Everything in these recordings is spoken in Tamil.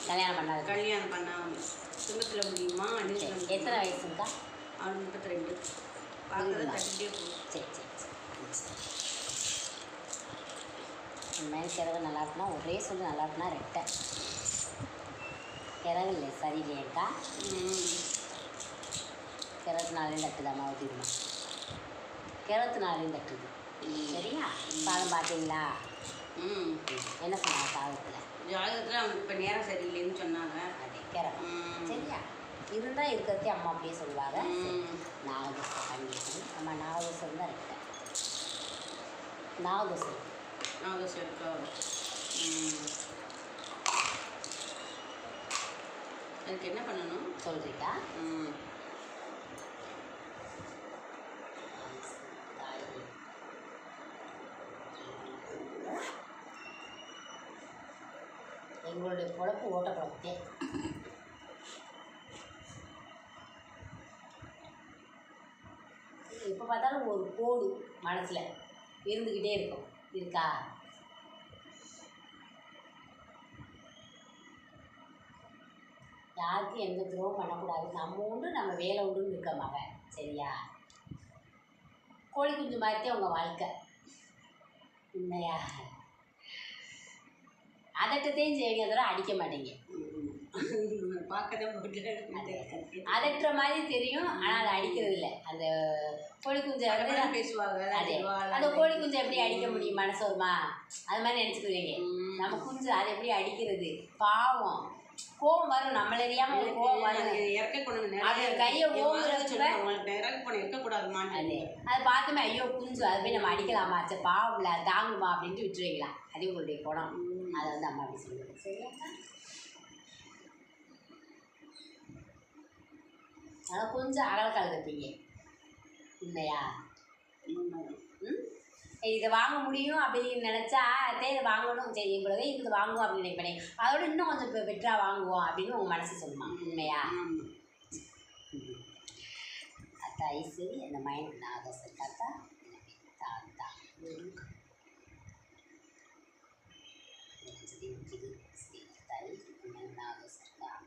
கல்யாணம் பண்ணாது. கல்யாணம் பண்ணாமல் சுங்கத்தில் முடியுமா? எத்தனை வயசுங்கக்கா? அவன் 32. பார்க்குறது தட்டிகிட்டே போகும். சரி சரி சரி. இந்த மாதிரி கிழவு நல்லா இருக்குன்னா ஒரே சொல்லி நல்லா இருக்குன்னா ரெட்டை கிழவு இல்லை சரியில்லையேக்கா. கிழத்துனாலையும் தட்டுதாம்மா ஊற்றிடுமா. கிழத்துனாலையும் தட்டுது. சரியா? பாதம் பார்த்தீங்களா? என்ன சொன்னாங்க சாதத்தில்? ஜாதகத்தில் அவனுக்கு இப்போ நேரம் சரியில்லைன்னு சொன்னாங்க. அதே கிழக்கு சரியா? இருந்தால் இருக்கிறதே அம்மா அப்படியே சொல்லுவாங்க. நாகதோசை பண்ணிக்கணும். அம்மா நாகதோசை இருந்தால் ரெட்டை நாகதோசை நாகதோசை இருக்கா? அதுக்கு என்ன பண்ணணும் சொல்கிறீக்கா? எங்களுடைய பொழப்பு ஓட்ட பொழப்பே. எப்போ பார்த்தாலும் ஒரு கோடு மனசில் இருந்துக்கிட்டே இருக்கும். இருக்கா? யாருக்கும் எந்த துரோகம் பண்ணக்கூடாது. நம்ம உண்டு நம்ம வேலை உண்டுன்னு இருக்க மகன். சரியா? கோழி குஞ்சு மாதிரித்தே உங்கள் வாழ்க்கை. உண்மையா? அதட்டத்தையும் செய்வீங்க, தவிர அடிக்க மாட்டீங்க. அதட்டுற மாதிரி தெரியும், ஆனால் அதை அடிக்கிறது இல்லை. அந்த கோழி குஞ்சை வந்து பேசுவாங்க. அதே அந்த கோழி குஞ்சை எப்படி அடிக்க முடியும்? மனசு வருமா? அது மாதிரி நினச்சிக்குவீங்க. நம்ம குஞ்சு அதை எப்படி அடிக்கிறது? பாவம், கோவம் வரும். நம்மள அறியாமல் ஒரு கோவம் வரும். அது கையை இருக்கக்கூடாதுமான்னு அதை பார்த்துமே ஐயோ குஞ்சு அதை போய் நம்ம அடிக்கலாமா, சரி பாவம் இல்லை தாங்குமா அப்படின்ட்டு விட்டுருவீங்களா? அதே உங்களுடைய குணம். அதை வந்து அம்மா அப்படி சொல்லுவாங்க. சரியாக்கா? அதனால் கொஞ்சம் அகலக்கால் வைப்பீங்க. உண்மையா? இதை வாங்க முடியும் அப்படின்னு நினச்சா இதை வாங்கணும். சரி இவ்வளோவே இது வாங்குவோம் அப்படின்னு நினைப்பேன். அதோட இன்னும் கொஞ்சம் இப்போ பெட்டராக வாங்குவோம் அப்படின்னு உங்கள் மனசு சொல்லுமா? உண்மையா? தாய் சரி அந்த மைண்ட் நாகதோசை தாத்தா தாத்தா தாய் நாகதோசை இருக்கா?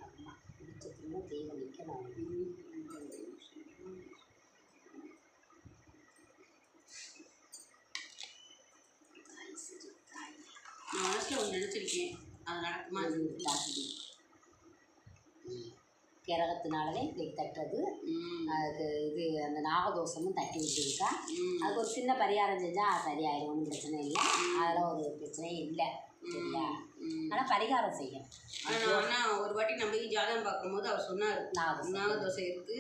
அம்மா பிடிச்சதுன்னா தெய்வம் நிற்கணும். நான் மனசில் ஒன்று நினச்சிருக்கேன், அது நடக்குமா? கிரகத்தினாலே இப்படி தட்டுறது. அதுக்கு இது அந்த நாகதோஷமும் தட்டி விட்டுருக்கா. அதுக்கு ஒரு சின்ன பரிகாரம் செஞ்சால் சரியாயிடும். ஒன்றும் பிரச்சனை இல்லை. அதெல்லாம் ஒரு பிரச்சனையும் இல்லை. சரியா? ஆனால் பரிகாரம் செய்யும். ஆனால் ஒரு வாட்டி நம்ம ஜாதகம் பார்க்கும்போது அவர் சொன்னார், நாகதோசை இருக்குது,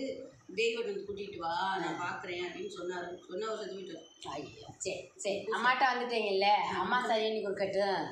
தெய்வத்தை கூட்டிகிட்டு வா நான் பார்க்குறேன் அப்படின்னு சொன்னார். சொன்ன வருஷத்துக்கு விட்டு. ஐயோ சரி சரி. அம்மாட்ட வந்துட்டீங்கல்ல, அம்மா சரின்னு கொடுக்கட்டும்.